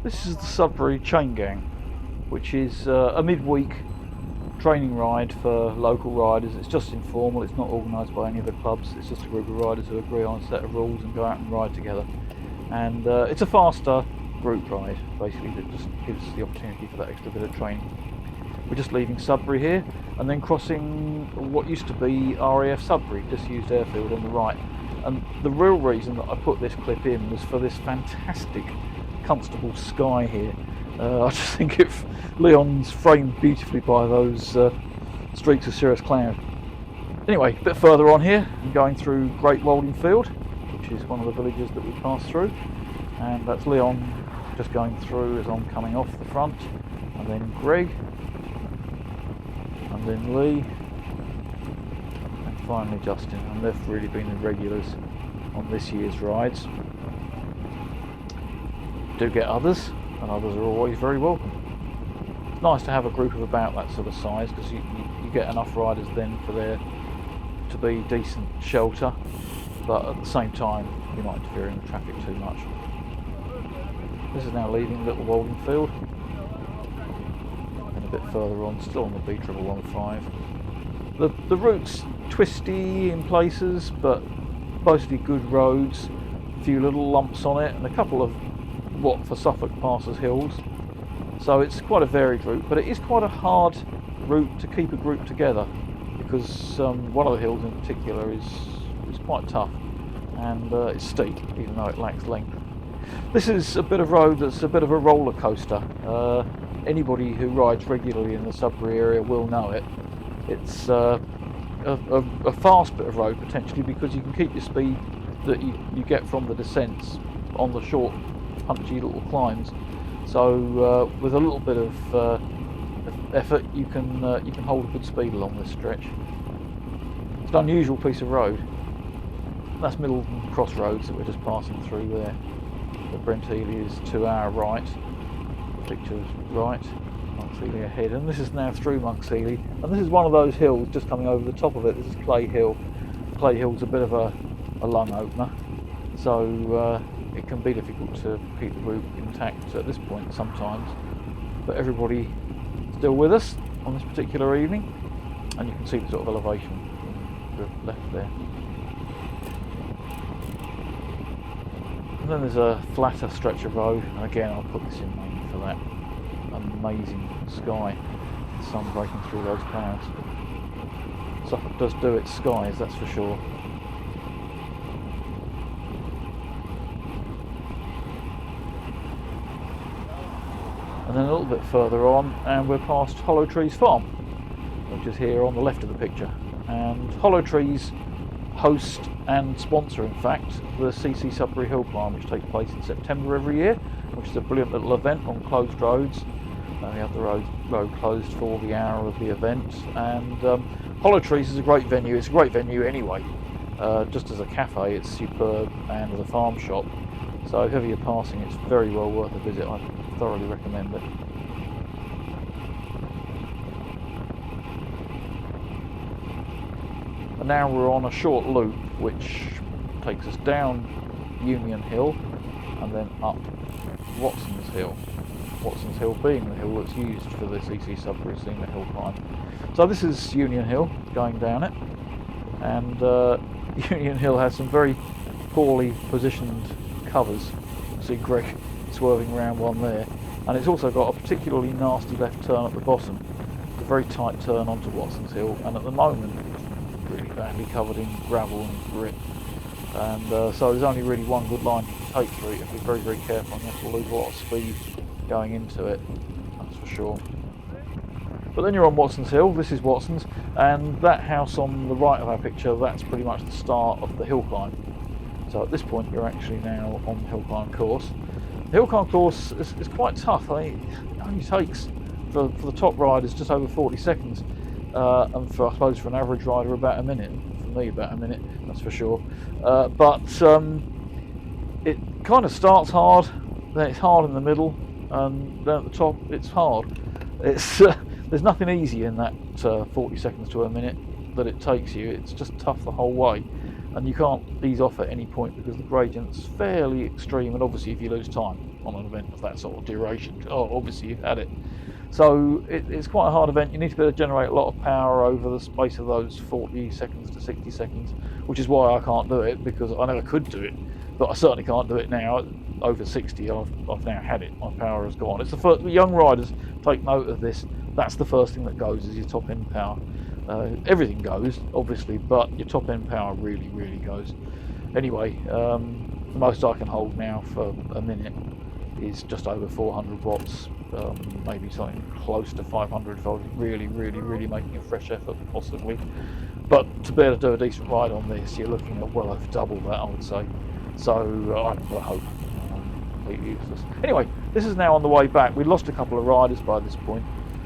This is the Sudbury Chaingang, which is a midweek training ride for local riders. It's just informal, it's not organised by any of the clubs, it's just a group of riders who agree on a set of rules and go out and ride together. And it's a faster group ride, basically, that just gives the opportunity for that extra bit of training. We're just leaving Sudbury here and then crossing what used to be RAF Sudbury, disused airfield on the right. And the real reason that I put this clip in was for this fantastic comfortable sky here. I just think Leon's framed beautifully by those streaks of cirrus cloud. Anyway, a bit further on here, I'm going through Great Wolding Field, which is one of the villages that we passed through, and that's Leon just going through as I'm coming off the front, and then Greg, and then Lee, and finally Justin, and they've really been the regulars on this year's rides. Do get others, and others are always very welcome. It's nice to have a group of about that sort of size, because you get enough riders then for there to be decent shelter, but at the same time you're not interfering with traffic too much. This is now leaving Little Wolding Field, and a bit further on, still on the B1115. The route's twisty in places, but mostly good roads, a few little lumps on it, and a couple of what for Suffolk passes hills, so it's quite a varied route, but it is quite a hard route to keep a group together, because one of the hills in particular is quite tough, and it's steep even though it lacks length. This is a bit of road that's a bit of a roller coaster. Anybody who rides regularly in the Sudbury area will know it. It's a fast bit of road potentially, because you can keep your speed that you get from the descents on the short punchy little climbs, so with a little bit of effort you can hold a good speed along this stretch. It's an unusual piece of road. That's Middleton Crossroads that we're just passing through there. The Brent Healy is to our right, the picture's right, Monks Healy ahead, and this is now through Monks Healy, and this is one of those hills just coming over the top of it. This is Clay Hill. Clay Hill's a bit of a lung opener, so it can be difficult to keep the route intact at this point sometimes, but everybody still with us on this particular evening, and you can see the sort of elevation to the left there. And then there's a flatter stretch of road, and again I'll put this in mainly for that amazing sky, the sun breaking through those clouds. Suffolk does do its skies, that's for sure. And then a little bit further on, and we're past Hollow Trees Farm, which is here on the left of the picture. And Hollow Trees host and sponsor, in fact, the CC Sudbury Hill Climb, which takes place in September every year, which is a brilliant little event on closed roads. We have the road closed for the hour of the event, and Hollow Trees is a great venue. It's a great venue anyway. Just as a cafe, it's superb, and as a farm shop. So if ever you're passing, it's very well worth a visit. I thoroughly recommend it. And now we're on a short loop which takes us down Union Hill and then up Watson's Hill. Watson's Hill being the hill that's used for the CC Sudbury Senior Hill Climb. So this is Union Hill, going down it, and Union Hill has some very poorly positioned covers. You see Greg swerving around one there, and it's also got a particularly nasty left turn at the bottom. It's a very tight turn onto Watson's Hill, and at the moment it's really badly covered in gravel and grit, and so there's only really one good line you can take through it. You have to be very, very careful, and you have to lose a lot of speed going into it, that's for sure. But then you're on Watson's Hill. This is Watson's, and that house on the right of our picture, that's pretty much the start of the hill climb. So at this point you're actually now on the hill climb course. The hill climb course is quite tough. I mean, it only takes, for the top riders, just over 40 seconds, and for, I suppose, for an average rider about a minute. For me, about a minute, that's for sure. But it kind of starts hard, then it's hard in the middle, and then at the top it's hard. It's there's nothing easy in that 40 seconds to a minute that it takes you. It's just tough the whole way, and you can't ease off at any point because the gradient's fairly extreme, and obviously if you lose time on an event of that sort of duration. Oh, obviously you've had it. So it's quite a hard event. You need to be able to generate a lot of power over the space of those 40 seconds to 60 seconds, which is why I can't do it, because I never could do it, but I certainly can't do it now. Over 60, I've now had it. My power has gone. It's the first. Young riders, take note of this. That's the first thing that goes, is your top end power. Everything goes, obviously, but your top end power really, really goes. Anyway, the most I can hold now for a minute is just over 400 watts, maybe something close to 500 if I was really, really, really making a fresh effort, possibly. But to be able to do a decent ride on this, you're looking at well over double that, I would say. So I don't hope. Completely useless. Anyway, this is now on the way back. We lost a couple of riders by this point,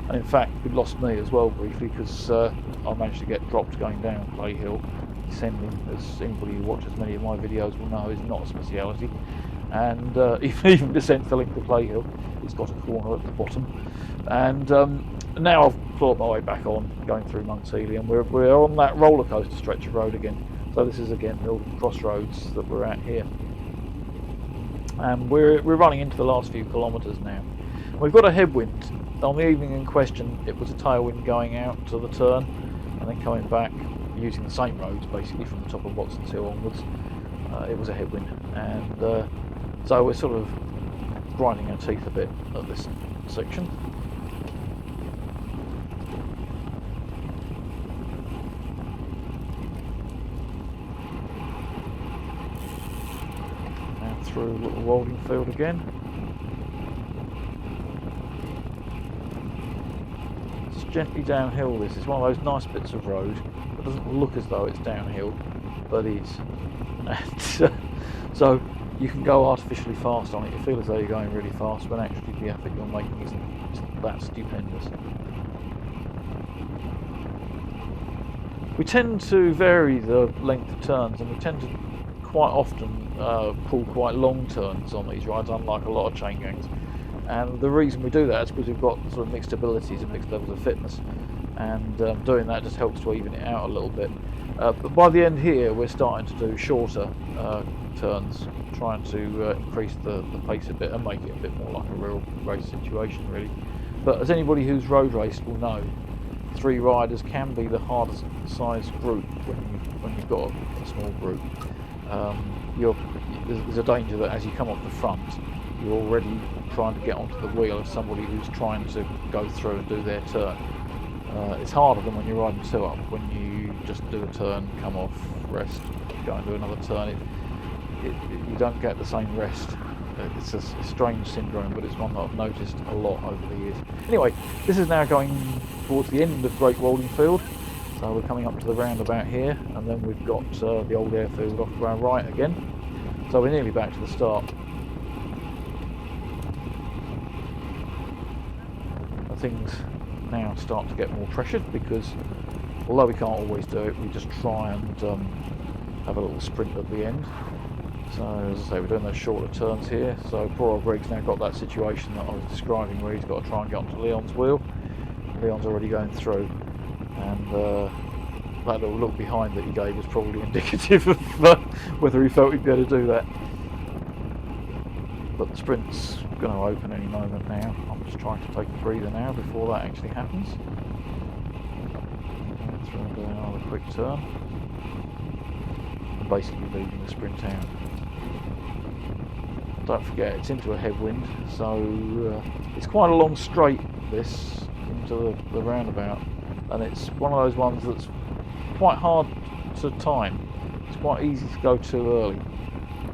and in fact, we lost me as well briefly, because I managed to get dropped going down Clay Hill. Descending, as anybody who watches many of my videos will know, is not a speciality. And even descent to length of Clay Hill, it's got a corner at the bottom. And now I've clawed my way back on, going through Monks Healy, and we're on that roller coaster stretch of road again. So this is again the crossroads that we're at here, and we're running into the last few kilometres now. We've got a headwind. On the evening in question, it was a tailwind going out to the turn, and then coming back using the same roads basically from the top of Watson's Hill onwards. It was a headwind, and so we're sort of grinding our teeth a bit at this section. And through a little rolling field again. It's gently downhill. This is one of those nice bits of road that doesn't look as though it's downhill, but is. And so you can go artificially fast on it. You feel as though you're going really fast, when actually the effort you're making isn't that stupendous. We tend to vary the length of turns, and we tend to quite often pull quite long turns on these rides, unlike a lot of chain gangs. And the reason we do that is because we've got sort of mixed abilities and mixed levels of fitness, and doing that just helps to even it out a little bit. But by the end here, we're starting to do shorter turns, trying to increase the pace a bit and make it a bit more like a real race situation, really. But as anybody who's road raced will know, 3 riders can be the hardest sized group when you've got a small group. There's a danger that as you come off the front, you're already trying to get onto the wheel of somebody who's trying to go through and do their turn. It's harder than when you're riding 2 up, when you just do a turn, come off, rest, go and do another turn. You don't get the same rest. It's a strange syndrome, but it's one that I've noticed a lot over the years. Anyway, this is now going towards the end of Great Rolling Field, so we're coming up to the roundabout here, and then we've got the old airfield off to our right again. So we're nearly back to the start. And things now start to get more pressured, because although we can't always do it, we just try and have a little sprint at the end. So as I say, we're doing those shorter turns here. So poor old Greg's now got that situation that I was describing, where he's got to try and get onto Leon's wheel. Leon's already going through, and that little look behind that he gave was probably indicative of whether he felt he'd be able to do that. But the sprint's going to open any moment now. I'm just trying to take a breather now before that actually happens. So I'm doing another quick turn, and basically leaving the sprint out. Don't forget, it's into a headwind, so it's quite a long straight, this, into the roundabout, and it's one of those ones that's quite hard to time. It's quite easy to go too early,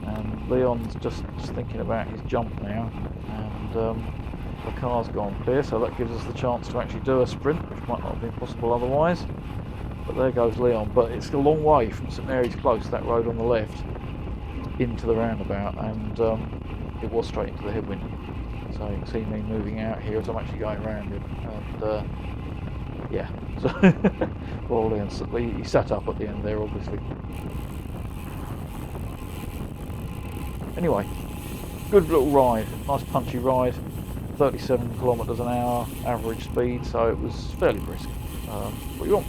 and Leon's just thinking about his jump now, and the car's gone clear, so that gives us the chance to actually do a sprint, which might not have been possible otherwise. But there goes Leon. But it's a long way from St Mary's Close, that road on the left, into the roundabout, and it was straight into the headwind. So you can see me moving out here as I'm actually going around it, and yeah, so poor Leon, he sat up at the end there, obviously. Anyway, good little ride, nice punchy ride, 37 kilometres an hour average speed, so it was fairly brisk. What you want.